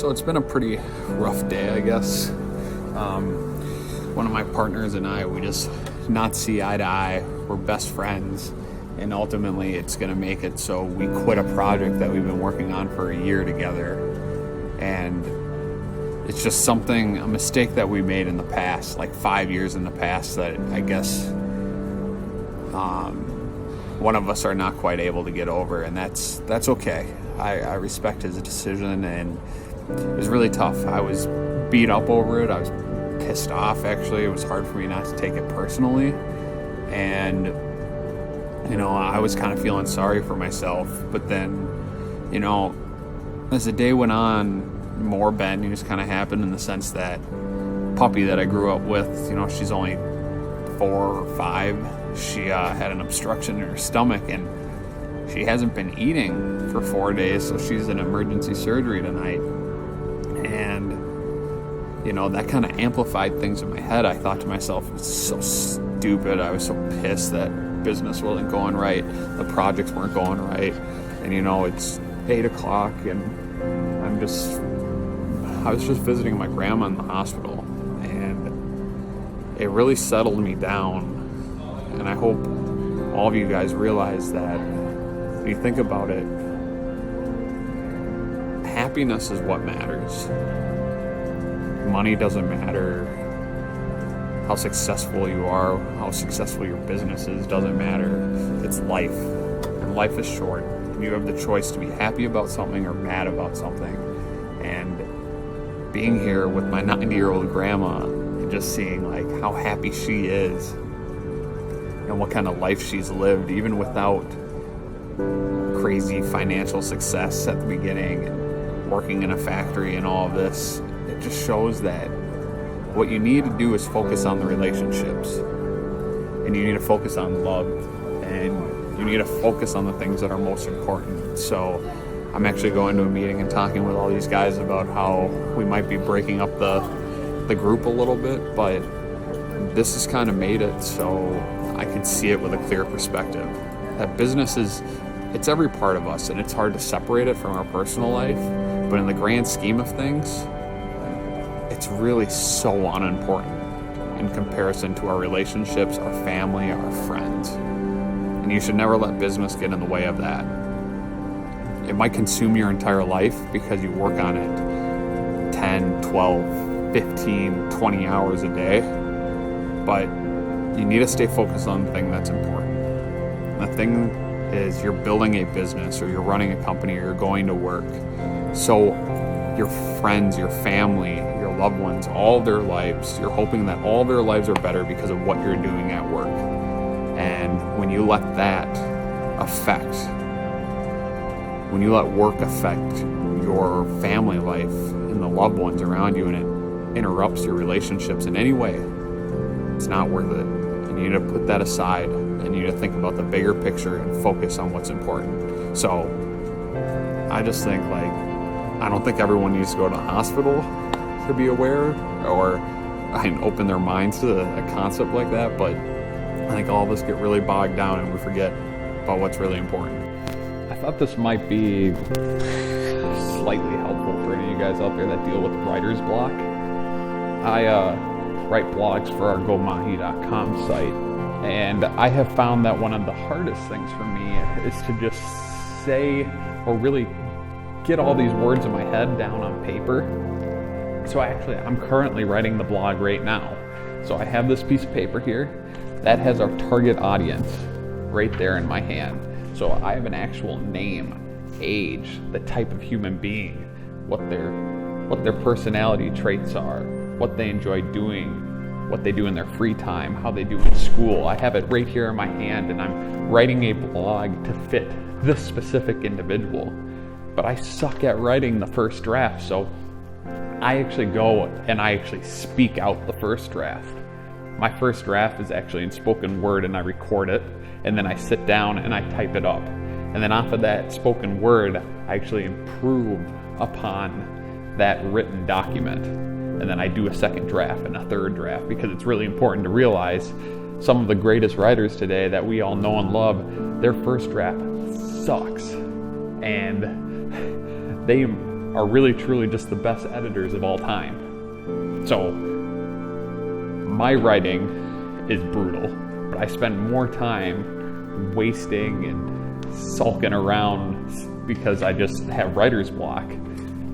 So it's been a pretty rough day, I guess. One of my partners and I, we just not see eye to eye. We're best friends, and ultimately it's going to make it so we quit a project that we've been working on for a year together. And it's just a mistake that we made in the past, like 5 years in the past, that I guess one of us are not quite able to get over, and that's okay. I respect his decision, and it was really tough. I was beat up over it. I was pissed off, actually. It was hard for me not to take it personally. And, I was kind of feeling sorry for myself. But then, as the day went on, more bad news kind of happened, in the sense that puppy that I grew up with, she's only 4 or 5. She had an obstruction in her stomach, and she hasn't been eating for 4 days, so she's in emergency surgery tonight. And, that kind of amplified things in my head. I thought to myself, it's so stupid. I was so pissed that business wasn't going right. The projects weren't going right. And, it's 8 o'clock, and I was just visiting my grandma in the hospital. And it really settled me down. And I hope all of you guys realize that when you think about it, happiness is what matters. Money doesn't matter. How successful you are, how successful your business is, doesn't matter. It's life. And life is short. You have the choice to be happy about something or mad about something. And being here with my 90-year-old grandma and just seeing how happy she is and what kind of life she's lived, even without crazy financial success at the beginning and working in a factory and all of this, it just shows that what you need to do is focus on the relationships, and you need to focus on love, and you need to focus on the things that are most important. So I'm actually going to a meeting and talking with all these guys about how we might be breaking up the group a little bit, but this has kind of made it so I can see it with a clear perspective. That business it's every part of us, and it's hard to separate it from our personal life, but in the grand scheme of things, it's really so unimportant in comparison to our relationships, our family, our friends. And you should never let business get in the way of that. It might consume your entire life because you work on it 10, 12, 15, 20 hours a day, but you need to stay focused on the thing that's important. And the thing is, you're building a business, or you're running a company, or you're going to work. So your friends, your family, your loved ones, all their lives, you're hoping that all their lives are better because of what you're doing at work. And when you let work affect your family life and the loved ones around you, and it interrupts your relationships in any way, it's not worth it. And you need to put that aside, and you need to think about the bigger picture and focus on what's important. So I just think I don't think everyone needs to go to the hospital to be aware or open their minds to a concept like that, but I think all of us get really bogged down and we forget about what's really important. I thought this might be slightly helpful for any of you guys out there that deal with writer's block. I write blogs for our GoMahi.com site, and I have found that one of the hardest things for me is to just say or really get all these words in my head down on paper. So I'm currently writing the blog right now. So I have this piece of paper here that has our target audience right there in my hand. So I have an actual name, age, the type of human being, what their personality traits are, what they enjoy doing, what they do in their free time, how they do in school. I have it right here in my hand, and I'm writing a blog to fit this specific individual. But I suck at writing the first draft, so I actually go and I actually speak out the first draft. My first draft is actually in spoken word, and I record it, and then I sit down and I type it up. And then off of that spoken word, I actually improve upon that written document. And then I do a second draft and a third draft, because it's really important to realize some of the greatest writers today that we all know and love, their first draft sucks. And they are really truly just the best editors of all time. So my writing is brutal, but I spend more time wasting and sulking around because I just have writer's block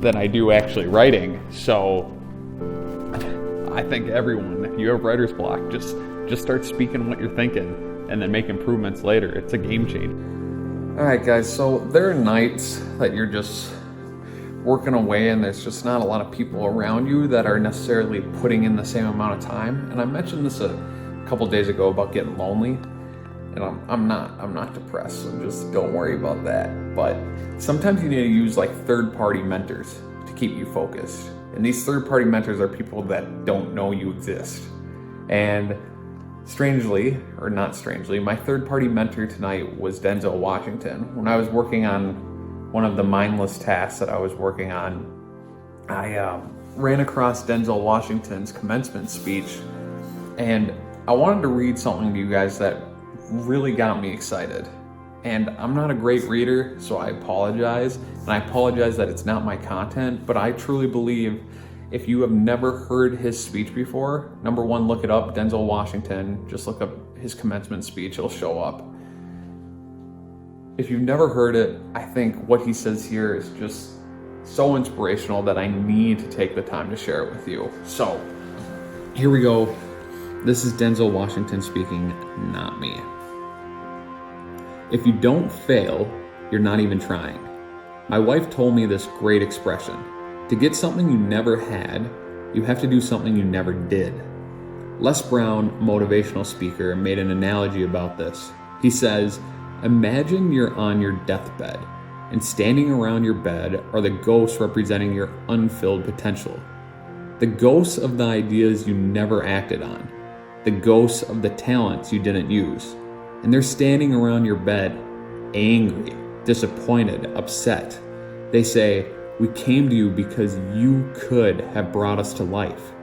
than I do actually writing. So I think everyone, if you have writer's block, just start speaking what you're thinking and then make improvements later. It's a game changer. All right, guys, so there are nights that you're just working away and there's just not a lot of people around you that are necessarily putting in the same amount of time. And I mentioned this a couple days ago about getting lonely, and I'm not depressed, so just don't worry about that. But sometimes you need to use like third-party mentors to keep you focused. And these third-party mentors are people that don't know you exist. And strangely, or not strangely, my third-party mentor tonight was Denzel Washington. When I was working on one of the mindless tasks that I was working on, I ran across Denzel Washington's commencement speech, and I wanted to read something to you guys that really got me excited. And I'm not a great reader, so I apologize. And I apologize that it's not my content, but I truly believe if you have never heard his speech before, number one, look it up, Denzel Washington. Just look up his commencement speech, it'll show up. If you've never heard it, I think what he says here is just so inspirational that I need to take the time to share it with you. So, here we go. This is Denzel Washington speaking, not me. If you don't fail, you're not even trying. My wife told me this great expression. To get something you never had, you have to do something you never did. Les Brown, motivational speaker, made an analogy about this. He says, imagine you're on your deathbed, and standing around your bed are the ghosts representing your unfilled potential. The ghosts of the ideas you never acted on. The ghosts of the talents you didn't use. And they're standing around your bed, angry, disappointed, upset. They say, we came to you because you could have brought us to life.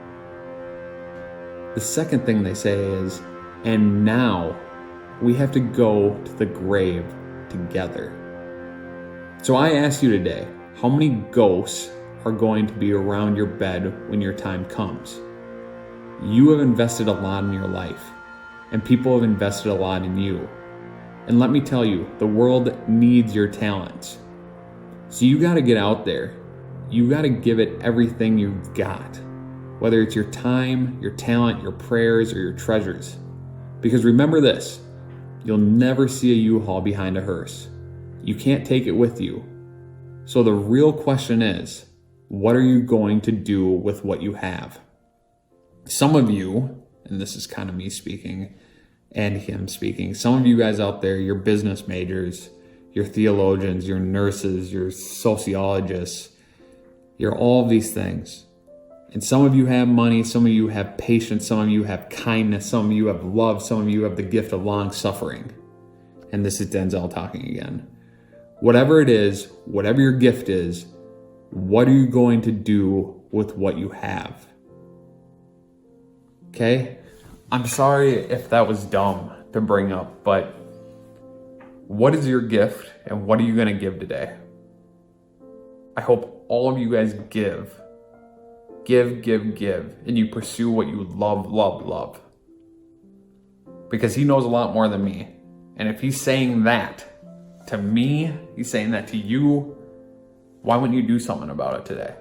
The second thing they say is, and now we have to go to the grave together. So I ask you today, how many ghosts are going to be around your bed when your time comes? You have invested a lot in your life, and people have invested a lot in you. And let me tell you, the world needs your talents. So you got to get out there. You got to give it everything you've got, whether it's your time, your talent, your prayers, or your treasures. Because remember this, you'll never see a U-Haul behind a hearse. You can't take it with you. So the real question is, what are you going to do with what you have? Some of you, and this is kind of me speaking and him speaking, some of you guys out there, you're business majors, you're theologians, you're nurses, you're sociologists, you're all of these things. And some of you have money, some of you have patience, some of you have kindness, some of you have love, some of you have the gift of long suffering. And this is Denzel talking again. Whatever it is, whatever your gift is, what are you going to do with what you have? Okay? I'm sorry if that was dumb to bring up, but what is your gift and what are you going to give today? I hope all of you guys give, and you pursue what you love. Because he knows a lot more than me. And if he's saying that to me, he's saying that to you, why wouldn't you do something about it today?